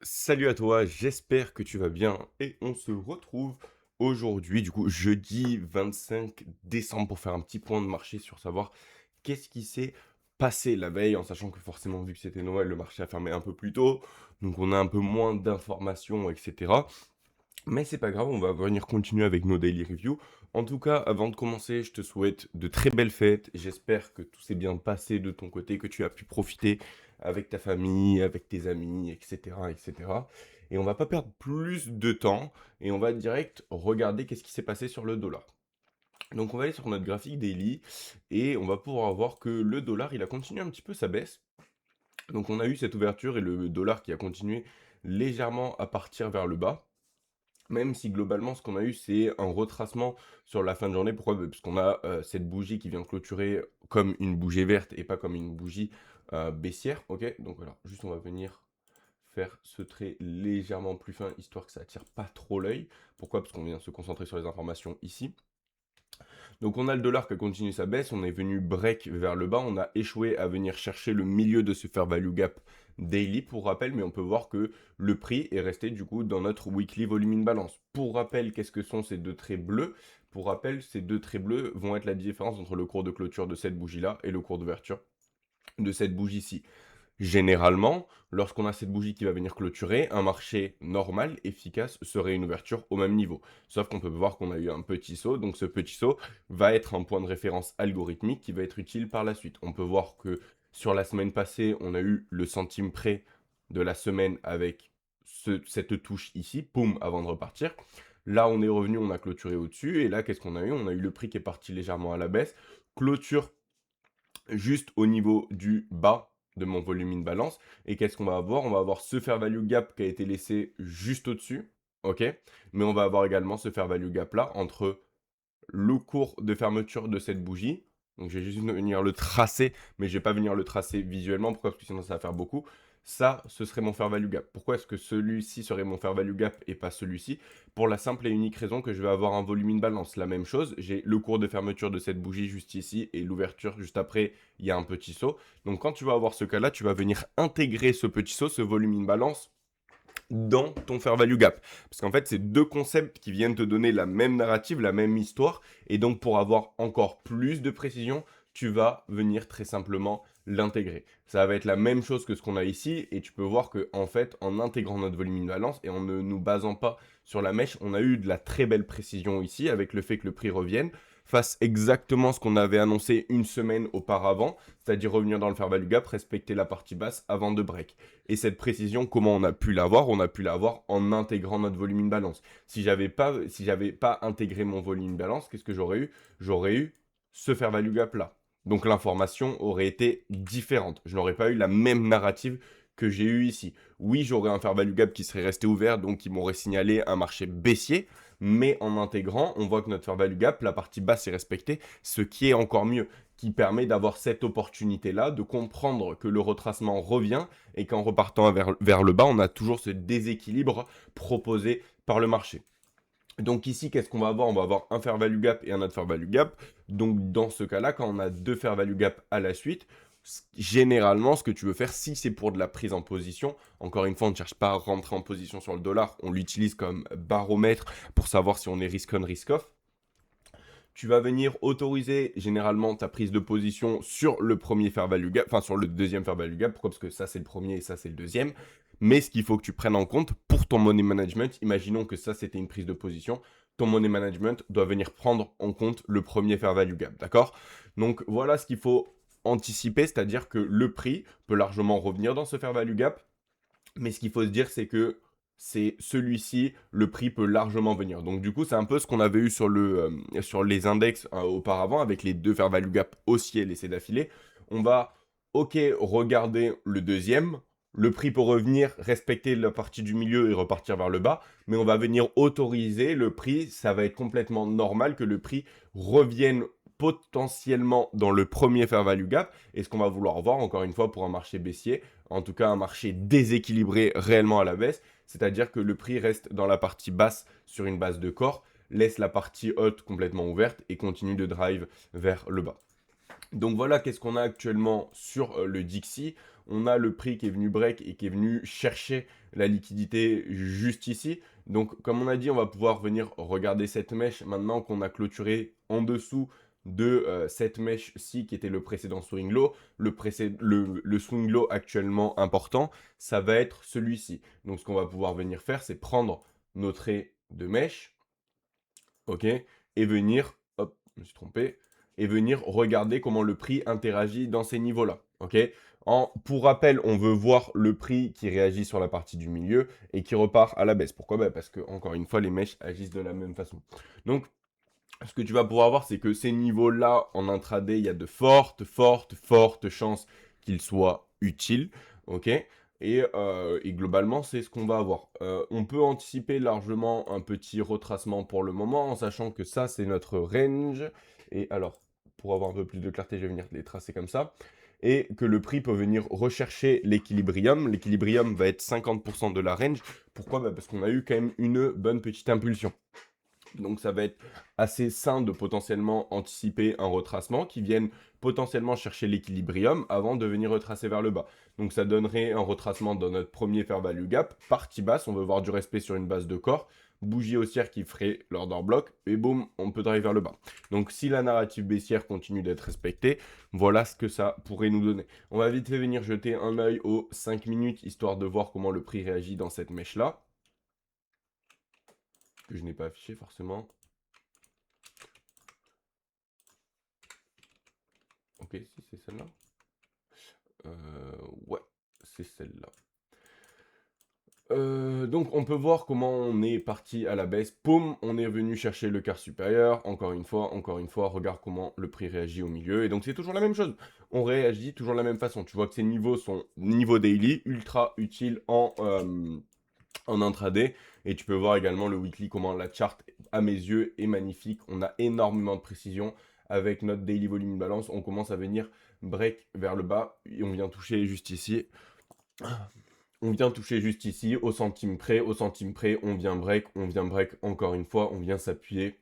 Salut à toi, j'espère que tu vas bien et on se retrouve aujourd'hui, du coup jeudi 25 décembre pour faire un petit point de marché sur savoir qu'est-ce qui s'est passé la veille, en sachant que forcément vu que c'était Noël, le marché a fermé un peu plus tôt, donc on a un peu moins d'informations, etc. Mais c'est pas grave, on va venir continuer avec nos daily reviews. En tout cas, avant de commencer, je te souhaite de très belles fêtes. J'espère que tout s'est bien passé de ton côté, que tu as pu profiter avec ta famille, avec tes amis, etc., etc. Et on va pas perdre plus de temps et on va direct regarder qu'est-ce qui s'est passé sur le dollar. Donc on va aller sur notre graphique daily et on va pouvoir voir que le dollar, il a continué un petit peu sa baisse. Donc on a eu cette ouverture et le dollar qui a continué légèrement à partir vers le bas. Même si globalement, ce qu'on a eu, c'est un retracement sur la fin de journée. Pourquoi? Parce qu'on a cette bougie qui vient clôturer comme une bougie verte et pas comme une bougie baissière. Ok, donc voilà, juste on va venir faire ce trait légèrement plus fin, histoire que ça attire pas trop l'œil. Pourquoi? Parce qu'on vient se concentrer sur les informations ici. Donc on a le dollar qui a continué sa baisse, on est venu break vers le bas, on a échoué à venir chercher le milieu de ce fair value gap daily pour rappel, mais on peut voir que le prix est resté du coup dans notre weekly volume in balance. Pour rappel, qu'est-ce que sont ces deux traits bleus? Pour rappel, ces deux traits bleus vont être la différence entre le cours de clôture de cette bougie-là et le cours d'ouverture de cette bougie-ci. Généralement, lorsqu'on a cette bougie qui va venir clôturer, un marché normal, efficace, serait une ouverture au même niveau. Sauf qu'on peut voir qu'on a eu un petit saut, donc ce petit saut va être un point de référence algorithmique qui va être utile par la suite. On peut voir que sur la semaine passée, on a eu le centime près de la semaine avec cette touche ici, poum, avant de repartir. Là, on est revenu, on a clôturé au-dessus, et là, qu'est-ce qu'on a eu? On a eu le prix qui est parti légèrement à la baisse, clôture juste au niveau du bas de mon volume in balance. Et qu'est-ce qu'on va avoir? On va avoir ce fair value gap qui a été laissé juste au-dessus, ok? Mais on va avoir également ce fair value gap là entre le cours de fermeture de cette bougie. Donc je vais juste venir le tracer, mais je vais pas venir le tracer visuellement. Pourquoi? Parce que sinon ça va faire beaucoup. Ça, ce serait mon fair value gap. Pourquoi est-ce que celui-ci serait mon fair value gap et pas celui-ci? Pour la simple et unique raison que je vais avoir un volume in balance. La même chose, j'ai le cours de fermeture de cette bougie juste ici et l'ouverture juste après, il y a un petit saut. Donc quand tu vas avoir ce cas-là, tu vas venir intégrer ce petit saut, ce volume in balance dans ton fair value gap. Parce qu'en fait, c'est deux concepts qui viennent te donner la même narrative, la même histoire. Et donc, pour avoir encore plus de précision, tu vas venir très simplement l'intégrer. Ça va être la même chose que ce qu'on a ici. Et tu peux voir que, en fait, en intégrant notre volume in balance et en ne nous basant pas sur la mèche, on a eu de la très belle précision ici avec le fait que le prix revienne fasse exactement ce qu'on avait annoncé une semaine auparavant, c'est-à-dire revenir dans le fair value gap, respecter la partie basse avant de break. Et cette précision, comment on a pu l'avoir? On a pu l'avoir en intégrant notre volume in balance. Si j'avais pas intégré mon volume in balance, qu'est-ce que j'aurais eu? J'aurais eu ce fair value gap là. Donc l'information aurait été différente. Je n'aurais pas eu la même narrative que j'ai eu ici. Oui, j'aurais un fair value gap qui serait resté ouvert, donc qui m'aurait signalé un marché baissier, mais en intégrant, on voit que notre fair value gap, la partie basse est respectée, ce qui est encore mieux, qui permet d'avoir cette opportunité-là, de comprendre que le retracement revient et qu'en repartant vers le bas, on a toujours ce déséquilibre proposé par le marché. Donc ici, qu'est-ce qu'on va avoir? On va avoir un fair value gap et un autre fair value gap. Donc dans ce cas-là, quand on a deux fair value gap à la suite, généralement, ce que tu veux faire, si c'est pour de la prise en position, encore une fois, on ne cherche pas à rentrer en position sur le dollar, on l'utilise comme baromètre pour savoir si on est risk on, risk off. Tu vas venir autoriser généralement ta prise de position sur le premier fair value gap, enfin sur le deuxième fair value gap. Pourquoi? Parce que ça c'est le premier et ça c'est le deuxième. Mais ce qu'il faut que tu prennes en compte pour ton money management, imaginons que ça c'était une prise de position, ton money management doit venir prendre en compte le premier fair value gap, d'accord? Donc voilà ce qu'il faut anticiper, c'est-à-dire que le prix peut largement revenir dans ce fair value gap, mais ce qu'il faut se dire, c'est que c'est celui-ci, le prix peut largement venir. Donc du coup, c'est un peu ce qu'on avait eu sur les index auparavant, avec les deux fair value gap haussiers laissés d'affilée. On va, ok, regarder le deuxième. Le prix peut revenir, respecter la partie du milieu et repartir vers le bas. Mais on va venir autoriser le prix. Ça va être complètement normal que le prix revienne potentiellement dans le premier fair value gap. Et ce qu'on va vouloir voir, encore une fois, pour un marché baissier, en tout cas un marché déséquilibré réellement à la baisse, c'est-à-dire que le prix reste dans la partie basse sur une base de corps, laisse la partie haute complètement ouverte et continue de drive vers le bas. Donc voilà, qu'est-ce qu'on a actuellement sur le Dixie? on a le prix qui est venu break et qui est venu chercher la liquidité juste ici. Donc, comme on a dit, on va pouvoir venir regarder cette mèche maintenant qu'on a clôturé en dessous de cette mèche-ci qui était le précédent swing low. Le swing low actuellement important, ça va être celui-ci. Donc, ce qu'on va pouvoir venir faire, c'est prendre nos traits de mèche, ok, et venir, hop, je me suis trompé, et venir regarder comment le prix interagit dans ces niveaux-là, ok. Pour rappel, on veut voir le prix qui réagit sur la partie du milieu et qui repart à la baisse. Pourquoi? Parce que, encore une fois, les mèches agissent de la même façon. Donc, ce que tu vas pouvoir voir, c'est que ces niveaux-là, en intraday, il y a de fortes chances qu'ils soient utiles, ok. Et globalement, c'est ce qu'on va avoir. On peut anticiper largement un petit retracement pour le moment, en sachant que ça, c'est notre range. Et alors, pour avoir un peu plus de clarté, je vais venir les tracer comme ça. Et que le prix peut venir rechercher l'équilibrium. L'équilibrium va être 50% de la range. Pourquoi? Parce qu'on a eu quand même une bonne petite impulsion. Donc ça va être assez sain de potentiellement anticiper un retracement qui vienne potentiellement chercher l'équilibrium avant de venir retracer vers le bas. Donc ça donnerait un retracement dans notre premier fair value gap, partie basse, on veut voir du respect sur une base de corps, bougie haussière qui ferait l'order block, et boum, on peut driver vers le bas. Donc si la narrative baissière continue d'être respectée, voilà ce que ça pourrait nous donner. On va vite fait venir jeter un œil aux 5 minutes, histoire de voir comment le prix réagit dans cette mèche-là, que je n'ai pas affiché forcément. Ok, si c'est celle-là. Ouais, c'est celle-là. Donc on peut voir comment on est parti à la baisse. Poum, on est venu chercher le quart supérieur. Encore une fois, regarde comment le prix réagit au milieu. Et donc c'est toujours la même chose. On réagit toujours de la même façon. Tu vois que ces niveaux sont niveau daily, ultra utiles en intraday. Et tu peux voir également le weekly, comment la chart, à mes yeux, est magnifique. On a énormément de précision. Avec notre daily volume balance, on commence à venir break vers le bas. Et on vient toucher juste ici. On vient toucher juste ici, au centime près, on vient break, encore une fois, on vient s'appuyer.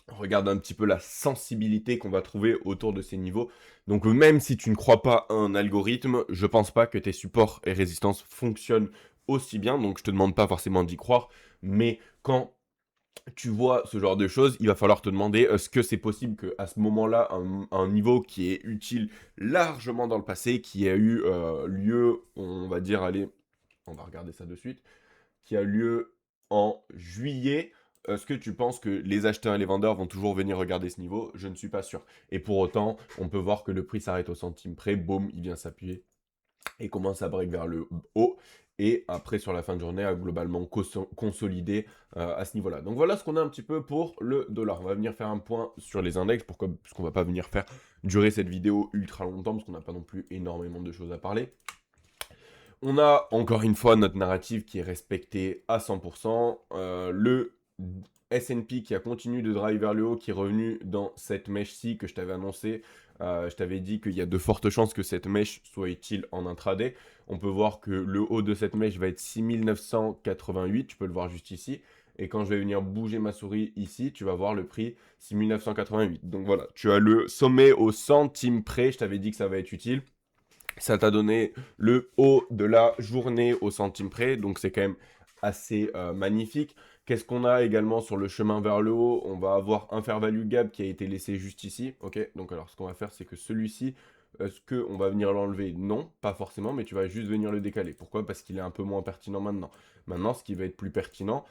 Regarde un petit peu la sensibilité qu'on va trouver autour de ces niveaux. Donc même si tu ne crois pas à un algorithme, je pense pas que tes supports et résistances fonctionnent aussi bien. Donc je te demande pas forcément d'y croire, mais quand tu vois ce genre de choses, il va falloir te demander est-ce que c'est possible qu'à ce moment-là, un niveau qui est utile largement dans le passé, qui a eu lieu, on va dire, allez, on va regarder ça de suite, qui a lieu en juillet. Est-ce que tu penses que les acheteurs et les vendeurs vont toujours venir regarder ce niveau? Je ne suis pas sûr. Et pour autant, on peut voir que le prix s'arrête au centime près, boum, il vient s'appuyer et commence à break vers le haut. Et après, sur la fin de journée, a globalement consolidé à ce niveau-là. Donc voilà ce qu'on a un petit peu pour le dollar. On va venir faire un point sur les index. Pourquoi? Parce qu'on ne va pas venir faire durer cette vidéo ultra longtemps, parce qu'on n'a pas non plus énormément de choses à parler. On a encore une fois notre narrative qui est respectée à 100%. Le S&P qui a continué de drive vers le haut, qui est revenu dans cette mèche-ci que je t'avais annoncé. Je t'avais dit qu'il y a de fortes chances que cette mèche soit utile en intraday. On peut voir que le haut de cette mèche va être 6988, tu peux le voir juste ici. Et quand je vais venir bouger ma souris ici, tu vas voir le prix 6988. Donc voilà, tu as le sommet au centime près, je t'avais dit que ça va être utile. Ça t'a donné le haut de la journée au centime près, donc c'est quand même assez magnifique. Qu'est-ce qu'on a également sur le chemin vers le haut? On va avoir un fair value gap qui a été laissé juste ici, ok? Donc alors ce qu'on va faire, c'est que celui-ci, est-ce qu'on va venir l'enlever? Non, pas forcément, mais tu vas juste venir le décaler. Pourquoi? Parce qu'il est un peu moins pertinent maintenant. Maintenant, ce qui va être plus pertinent,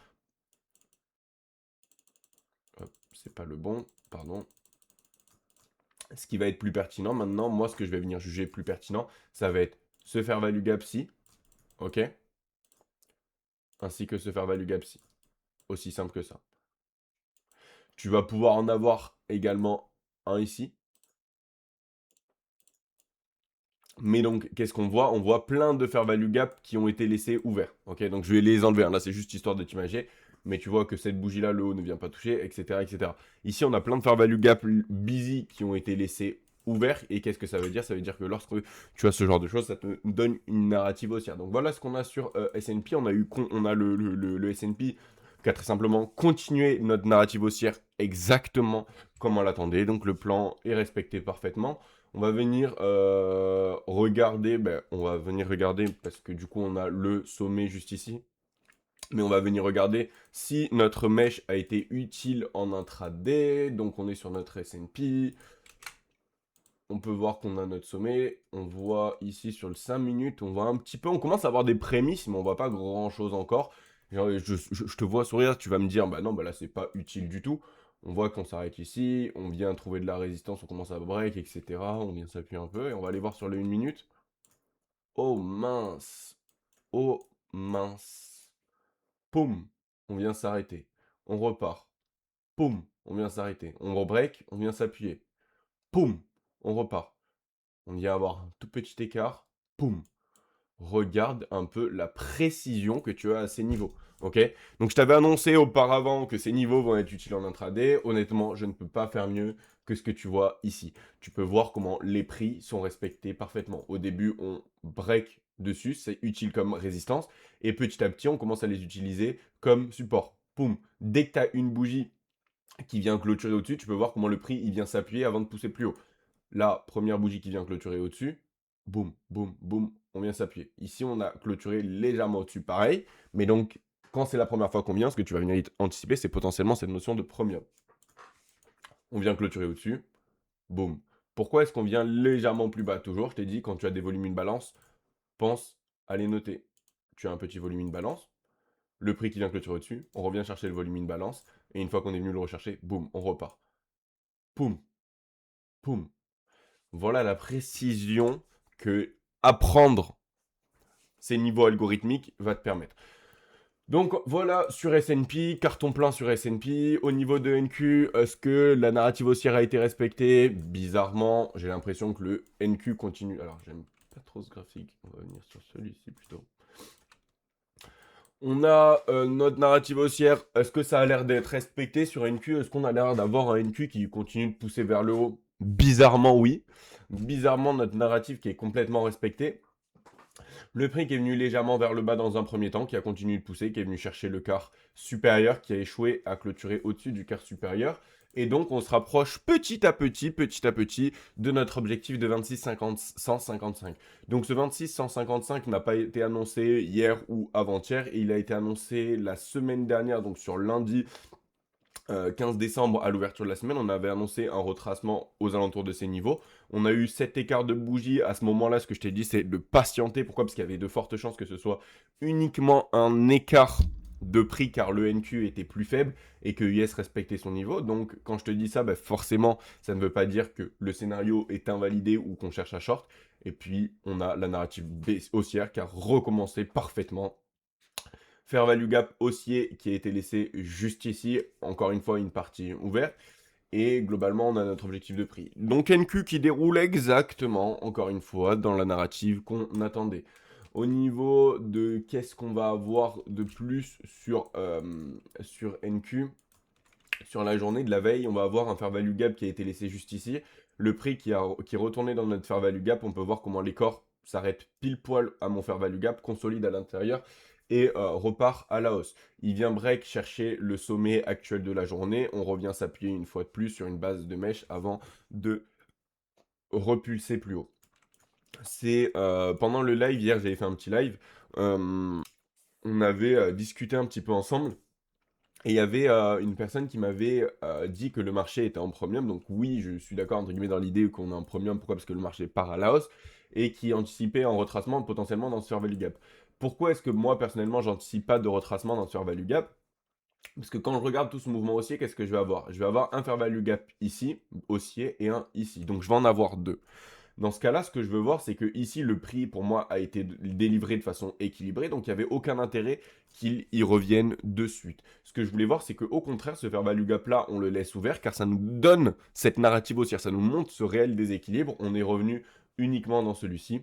c'est pas le bon, pardon. Ce qui va être plus pertinent maintenant, moi, ce que je vais venir juger plus pertinent, ça va être ce fair value gap-ci, ok? Ainsi que ce fair value gap-ci. Aussi simple que ça. Tu vas pouvoir en avoir également un ici. Mais donc, qu'est-ce qu'on voit? On voit plein de fair value gap qui ont été laissés ouverts. Ok, donc je vais les enlever. Là, c'est juste histoire de t'imager. Mais tu vois que cette bougie-là, le haut ne vient pas toucher, etc., etc. Ici, on a plein de fair value gap busy qui ont été laissés ouverts. Et qu'est-ce que ça veut dire? Ça veut dire que lorsque tu as ce genre de choses, ça te donne une narrative haussière. Donc voilà ce qu'on a sur S&P. On a le S&P qui a très simplement continué notre narrative haussière exactement comme on l'attendait. Donc le plan est respecté parfaitement. On va venir regarder, ben, on va venir regarder parce que du coup on a le sommet juste ici. Mais on va venir regarder si notre mèche a été utile en intraday. Donc on est sur notre S&P. On peut voir qu'on a notre sommet. On voit ici sur le 5 minutes, on voit un petit peu, on commence à avoir des prémices, mais on voit pas grand chose encore. Genre, je te vois sourire, tu vas me dire, bah non, bah là c'est pas utile du tout. On voit qu'on s'arrête ici, on vient trouver de la résistance, on commence à break, etc. On vient s'appuyer un peu et on va aller voir sur le 1 minute. Oh mince, oh mince. Poum, on vient s'arrêter. On repart. Poum, on vient s'arrêter. On rebreak, on vient s'appuyer. Poum, on repart. On vient avoir un tout petit écart. Poum. Regarde un peu la précision que tu as à ces niveaux. Ok. Donc je t'avais annoncé auparavant que ces niveaux vont être utiles en intraday. Honnêtement, je ne peux pas faire mieux que ce que tu vois ici. Tu peux voir comment les prix sont respectés parfaitement. Au début, on break dessus, c'est utile comme résistance. Et petit à petit, on commence à les utiliser comme support. Poum. Dès que tu as une bougie qui vient clôturer au-dessus, tu peux voir comment le prix il vient s'appuyer avant de pousser plus haut. La première bougie qui vient clôturer au-dessus, boum, boum, boum, on vient s'appuyer. Ici, on a clôturé légèrement au-dessus, pareil. Mais donc, quand c'est la première fois qu'on vient, ce que tu vas venir anticiper, c'est potentiellement cette notion de premium. On vient clôturer au-dessus, boum. Pourquoi est-ce qu'on vient légèrement plus bas? Toujours, je t'ai dit, quand tu as des volumes de balance, pense à les noter. Tu as un petit volume de balance, le prix qui vient clôturer au-dessus, on revient chercher le volume de balance, et une fois qu'on est venu le rechercher, boum, on repart. Poum, poum. Voilà la précision que apprendre ces niveaux algorithmiques va te permettre. Donc voilà sur S&P, carton plein sur S&P. Au niveau de NQ, est-ce que la narrative haussière a été respectée? Bizarrement, j'ai l'impression que le NQ continue. Alors j'aime pas trop ce graphique, on va venir sur celui-ci plutôt. On a notre narrative haussière, est-ce que ça a l'air d'être respecté sur NQ? Est-ce qu'on a l'air d'avoir un NQ qui continue de pousser vers le haut? Bizarrement oui. Bizarrement notre narrative qui est complètement respectée. Le prix qui est venu légèrement vers le bas dans un premier temps, qui a continué de pousser, qui est venu chercher le quart supérieur, qui a échoué à clôturer au-dessus du quart supérieur. Et donc, on se rapproche petit à petit de notre objectif de 26,155. Donc, ce 26,155 n'a pas été annoncé hier ou avant-hier, et il a été annoncé la semaine dernière, donc sur lundi 15 décembre, à l'ouverture de la semaine, on avait annoncé un retracement aux alentours de ces niveaux. On a eu 7 écarts de bougies. À ce moment-là, ce que je t'ai dit, c'est de patienter. Pourquoi? Parce qu'il y avait de fortes chances que ce soit uniquement un écart de prix car le NQ était plus faible et que US respectait son niveau. Donc, quand je te dis ça, bah, forcément, ça ne veut pas dire que le scénario est invalidé ou qu'on cherche à short. Et puis, on a la narrative haussière qui a recommencé parfaitement. Fair value gap haussier qui a été laissé juste ici, encore une fois une partie ouverte, et globalement on a notre objectif de prix. Donc NQ qui déroule exactement, encore une fois, dans la narrative qu'on attendait. Au niveau de qu'est-ce qu'on va avoir de plus sur NQ, sur la journée de la veille, on va avoir un fair value gap qui a été laissé juste ici. Le prix qui est retourné dans notre fair value gap, on peut voir comment les corps s'arrêtent pile poil à mon fair value gap, consolide à l'intérieur et repart à la hausse. Il vient break chercher le sommet actuel de la journée. On revient s'appuyer une fois de plus sur une base de mèche avant de repulser plus haut. C'est pendant le live, hier j'avais fait un petit live, on avait discuté un petit peu ensemble. Et il y avait une personne qui m'avait dit que le marché était en premium. Donc oui, je suis d'accord entre guillemets dans l'idée qu'on est en premium. Pourquoi? Parce que le marché part à la hausse. Et qui anticipait un retracement potentiellement dans ce fair value gap. Pourquoi est-ce que moi personnellement j'anticipe pas de retracement dans ce fair value gap? Parce que quand je regarde tout ce mouvement haussier, qu'est-ce que je vais avoir? Je vais avoir un fair value gap ici, haussier, et un ici. Donc je vais en avoir deux. Dans ce cas-là, ce que je veux voir, c'est que ici, le prix, pour moi, a été délivré de façon équilibrée, donc il n'y avait aucun intérêt qu'il y revienne de suite. Ce que je voulais voir, c'est qu'au contraire, ce fair value gap-là, on le laisse ouvert, car ça nous donne cette narrative haussière, ça nous montre ce réel déséquilibre. On est revenu uniquement dans celui-ci.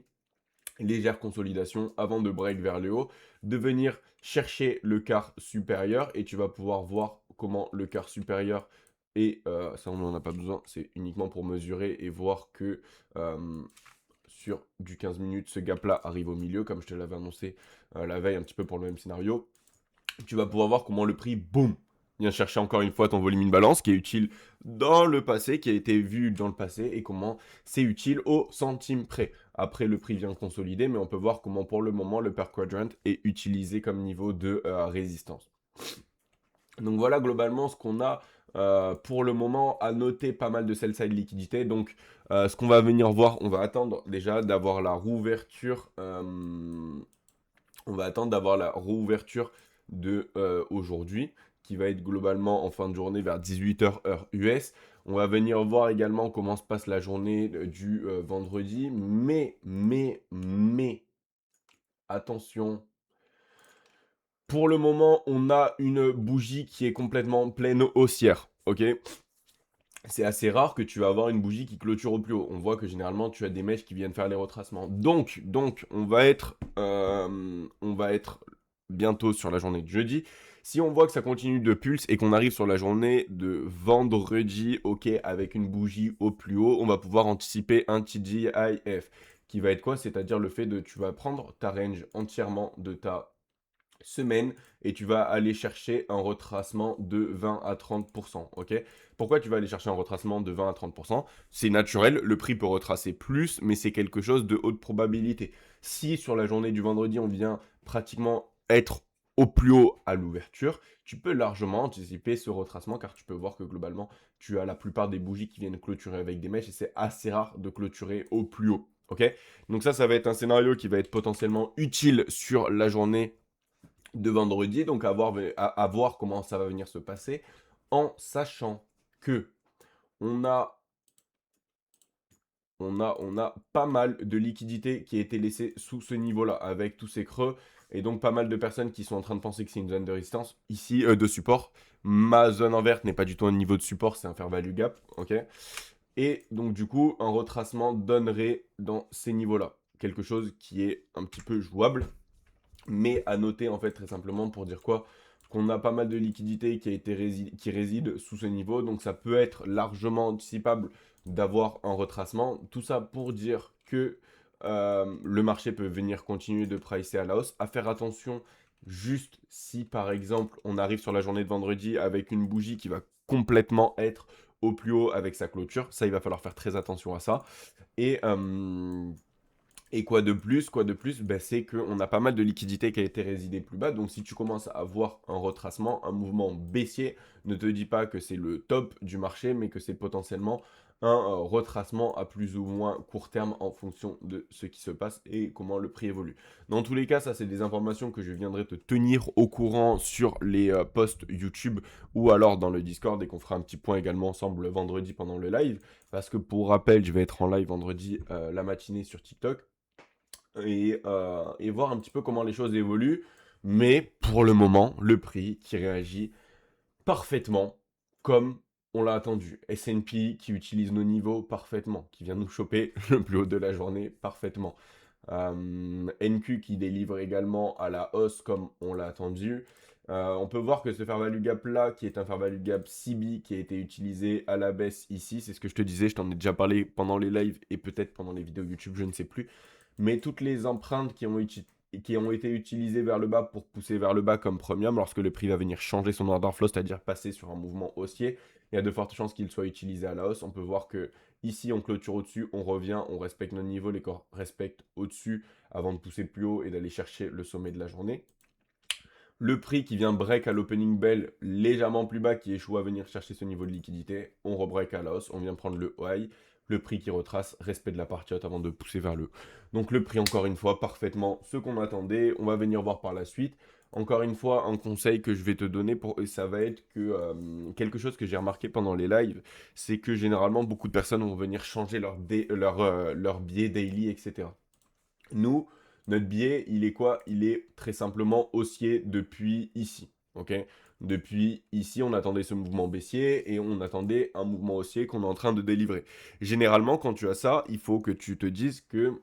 Légère consolidation avant de break vers le haut, de venir chercher le quart supérieur, et tu vas pouvoir voir comment le quart supérieur et ça on n'en a pas besoin, c'est uniquement pour mesurer et voir que sur du 15 minutes, ce gap-là arrive au milieu, comme je te l'avais annoncé la veille, un petit peu pour le même scénario. Tu vas pouvoir voir comment le prix, boum, Viens chercher encore une fois ton volume in balance qui est utile dans le passé, qui a été vu dans le passé et comment c'est utile au centime près. Après, le prix vient consolider, mais on peut voir comment pour le moment le per quadrant est utilisé comme niveau de résistance. Donc voilà globalement ce qu'on a pour le moment à noter pas mal de sell-side liquidité. Donc ce qu'on va venir voir, on va attendre déjà d'avoir la rouverture. On va attendre d'avoir la rouverture de aujourd'hui, qui va être globalement en fin de journée vers 18 h heure US. On va venir voir également comment se passe la journée du vendredi. Mais, attention. Pour le moment, on a une bougie qui est complètement pleine haussière. Ok, c'est assez rare que tu vas avoir une bougie qui clôture au plus haut. On voit que généralement tu as des mèches qui viennent faire les retracements. Donc on va être bientôt sur la journée de jeudi. Si on voit que ça continue de pulse et qu'on arrive sur la journée de vendredi, ok, avec une bougie au plus haut, on va pouvoir anticiper un TGIF qui va être quoi? C'est-à-dire le fait de tu vas prendre ta range entièrement de ta semaine et tu vas aller chercher un retracement de 20 à 30%. Ok, pourquoi tu vas aller chercher un retracement de 20 à 30%? C'est naturel, le prix peut retracer plus, mais c'est quelque chose de haute probabilité. Si sur la journée du vendredi, on vient pratiquement être au plus haut à l'ouverture, tu peux largement anticiper ce retracement car tu peux voir que globalement, tu as la plupart des bougies qui viennent clôturer avec des mèches et c'est assez rare de clôturer au plus haut. Ok, donc ça va être un scénario qui va être potentiellement utile sur la journée de vendredi, donc à voir comment ça va venir se passer, en sachant que on a, on a pas mal de liquidités qui a été laissée sous ce niveau-là, avec tous ces creux, et donc pas mal de personnes qui sont en train de penser que c'est une zone de résistance, ici, de support. Ma zone en verte n'est pas du tout un niveau de support, c'est un fair value gap, ok. Et donc du coup, un retracement donnerait dans ces niveaux-là, quelque chose qui est un petit peu jouable. Mais à noter en fait très simplement pour dire quoi? Qu'on a pas mal de liquidités qui résident sous ce niveau, donc ça peut être largement anticipable d'avoir un retracement. Tout ça pour dire que le marché peut venir continuer de pricer à la hausse. À faire attention juste si par exemple on arrive sur la journée de vendredi avec une bougie qui va complètement être au plus haut avec sa clôture, ça il va falloir faire très attention à ça. Et quoi de plus? Ben, c'est qu'on a pas mal de liquidités qui a été résidée plus bas. Donc si tu commences à avoir un retracement, un mouvement baissier, ne te dis pas que c'est le top du marché, mais que c'est potentiellement un retracement à plus ou moins court terme en fonction de ce qui se passe et comment le prix évolue. Dans tous les cas, ça c'est des informations que je viendrai te tenir au courant sur les posts YouTube ou alors dans le Discord et qu'on fera un petit point également ensemble le vendredi pendant le live. Parce que pour rappel, je vais être en live vendredi la matinée sur TikTok et voir un petit peu comment les choses évoluent. Mais pour le moment, le prix qui réagit parfaitement comme on l'a attendu. S&P qui utilise nos niveaux parfaitement, qui vient nous choper le plus haut de la journée parfaitement. NQ qui délivre également à la hausse comme on l'a attendu. On peut voir que ce fair value gap là, qui est un fair value gap CB qui a été utilisé à la baisse ici, c'est ce que je te disais, je t'en ai déjà parlé pendant les lives et peut-être pendant les vidéos YouTube, je ne sais plus. Mais toutes les empreintes qui ont été utilisées vers le bas pour pousser vers le bas comme premium, lorsque le prix va venir changer son order flow, c'est-à-dire passer sur un mouvement haussier, il y a de fortes chances qu'il soit utilisé à la hausse. On peut voir que ici on clôture au-dessus, on revient, on respecte notre niveau, les corps respectent au-dessus avant de pousser plus haut et d'aller chercher le sommet de la journée. Le prix qui vient break à l'opening bell légèrement plus bas, qui échoue à venir chercher ce niveau de liquidité, on rebreak à la hausse, on vient prendre le high, le prix qui retrace, respect de la partie haute avant de pousser vers le haut. Donc le prix encore une fois, parfaitement ce qu'on attendait, on va venir voir par la suite. Encore une fois, un conseil que je vais te donner, ça va être que quelque chose que j'ai remarqué pendant les lives, c'est que généralement beaucoup de personnes vont venir changer leur biais daily, etc. Nous, notre biais, il est quoi? Il est très simplement haussier depuis ici. Ok? Depuis ici, on attendait ce mouvement baissier et on attendait un mouvement haussier qu'on est en train de délivrer. Généralement, quand tu as ça, il faut que tu te dises que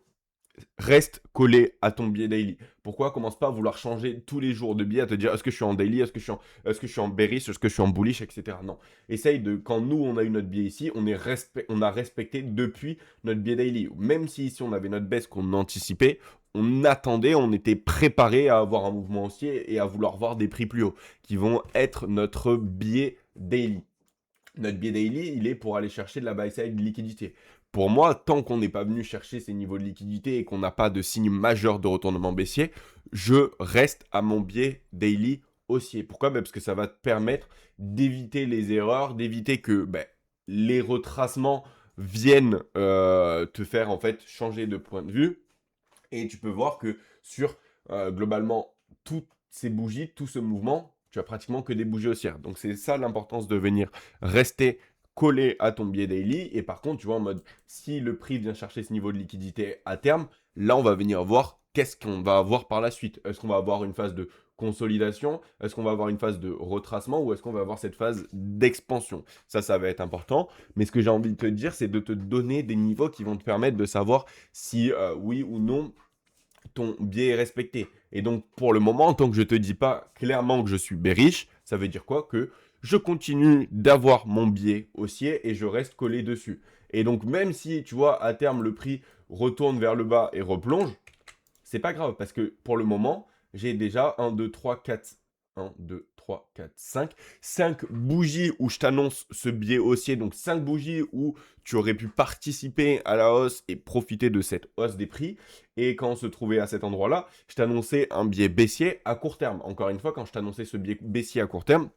reste collé à ton biais daily. Pourquoi commence pas à vouloir changer tous les jours de biais, à te dire est-ce que je suis en daily, est-ce que je suis en bearish, est-ce que je suis en bullish, etc. Non. Essaye de, quand nous on a eu notre biais ici, on a respecté depuis notre biais daily. Même si ici on avait notre baisse qu'on anticipait, on attendait, on était préparé à avoir un mouvement haussier et à vouloir voir des prix plus hauts, qui vont être notre biais daily. Notre biais daily, il est pour aller chercher de la buy side liquidité. Pour moi, tant qu'on n'est pas venu chercher ces niveaux de liquidité et qu'on n'a pas de signe majeur de retournement baissier, je reste à mon biais daily haussier. Pourquoi? Parce que ça va te permettre d'éviter les erreurs, d'éviter que les retracements viennent te faire en fait changer de point de vue. Et tu peux voir que sur globalement toutes ces bougies, tout ce mouvement, tu as pratiquement que des bougies haussières. Donc c'est ça l'importance de venir rester collé à ton biais daily. Et par contre, tu vois, en mode, si le prix vient chercher ce niveau de liquidité à terme, là, on va venir voir qu'est-ce qu'on va avoir par la suite. Est-ce qu'on va avoir une phase de consolidation? Est-ce qu'on va avoir une phase de retracement? Ou est-ce qu'on va avoir cette phase d'expansion? Ça va être important. Mais ce que j'ai envie de te dire, c'est de te donner des niveaux qui vont te permettre de savoir si oui ou non ton biais est respecté. Et donc, pour le moment, tant que je te dis pas clairement que je suis bearish, ça veut dire quoi? Que je continue d'avoir mon biais haussier et je reste collé dessus. Et donc, même si, tu vois, à terme, le prix retourne vers le bas et replonge, c'est pas grave parce que pour le moment, j'ai déjà 5 bougies où je t'annonce ce biais haussier. Donc 5 bougies où tu aurais pu participer à la hausse et profiter de cette hausse des prix. Et quand on se trouvait à cet endroit-là, je t'annonçais un biais baissier à court terme. Encore une fois, quand je t'annonçais ce biais baissier à court terme,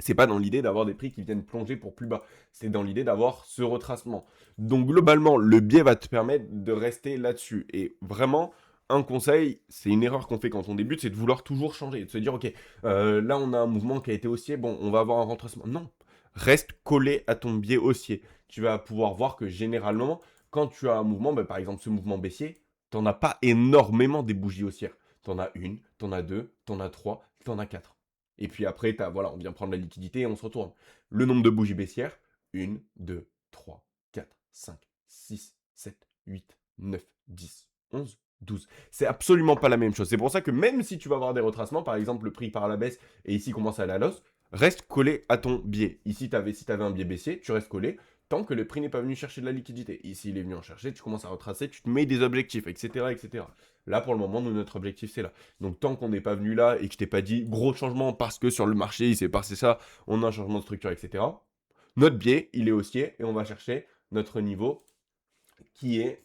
c'est pas dans l'idée d'avoir des prix qui viennent plonger pour plus bas. C'est dans l'idée d'avoir ce retracement. Donc globalement, le biais va te permettre de rester là-dessus. Et vraiment, un conseil, c'est une erreur qu'on fait quand on débute, c'est de vouloir toujours changer. De se dire, ok, là on a un mouvement qui a été haussier, bon, on va avoir un retracement. Non, reste collé à ton biais haussier. Tu vas pouvoir voir que généralement, quand tu as un mouvement, par exemple ce mouvement baissier, tu n'en as pas énormément des bougies haussières. Tu en as une, tu en as deux, tu en as trois, tu en as quatre. Et puis après, voilà, on vient prendre la liquidité et on se retourne. Le nombre de bougies baissières, 1, 2, 3, 4, 5, 6, 7, 8, 9, 10, 11, 12. C'est absolument pas la même chose. C'est pour ça que même si tu vas avoir des retracements, par exemple le prix part à la baisse et ici commence à aller à l'os, reste collé à ton biais. Ici, si tu avais un biais baissier, tu restes collé tant que le prix n'est pas venu chercher de la liquidité. Ici, il est venu en chercher, tu commences à retracer, tu te mets des objectifs, etc. etc. Là, pour le moment, nous, notre objectif, c'est là. Donc, tant qu'on n'est pas venu là et que je t'ai pas dit gros changement parce que sur le marché, il s'est passé ça, on a un changement de structure, etc. Notre biais, il est haussier et on va chercher notre niveau qui est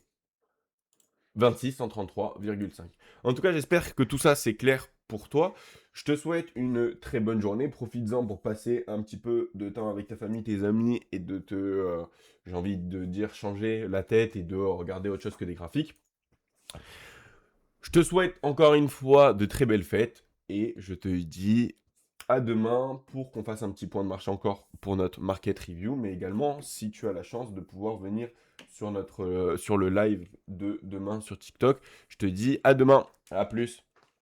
26 133,5. En tout cas, j'espère que tout ça, c'est clair pour toi. Je te souhaite une très bonne journée. Profites-en pour passer un petit peu de temps avec ta famille, tes amis et de j'ai envie de dire, changer la tête et de regarder autre chose que des graphiques. Je te souhaite encore une fois de très belles fêtes et je te dis à demain pour qu'on fasse un petit point de marché encore pour notre market review, mais également si tu as la chance de pouvoir venir sur sur le live de demain sur TikTok. Je te dis à demain, à plus.